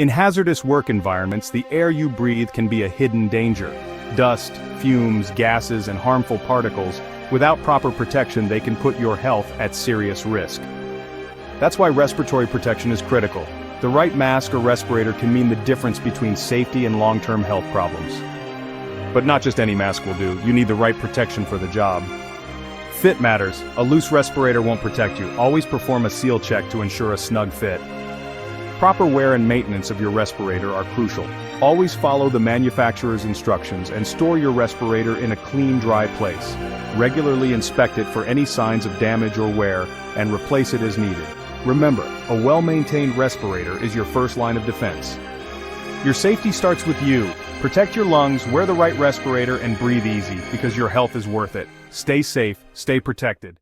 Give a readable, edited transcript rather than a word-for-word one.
In hazardous work environments, the air you breathe can be a hidden danger. Dust, fumes, gases, and harmful particles, without proper protection, they can put your health at serious risk. That's why respiratory protection is critical. The right mask or respirator can mean the difference between safety and long-term health problems. But not just any mask will do, you need the right protection for the job. Fit matters. A loose respirator won't protect you. Always perform a seal check to ensure a snug fit. Proper wear and maintenance of your respirator are crucial. Always follow the manufacturer's instructions and store your respirator in a clean, dry place. Regularly inspect it for any signs of damage or wear, and replace it as needed. Remember, a well-maintained respirator is your first line of defense. Your safety starts with you. Protect your lungs, wear the right respirator, and breathe easy, because your health is worth it. Stay safe, stay protected.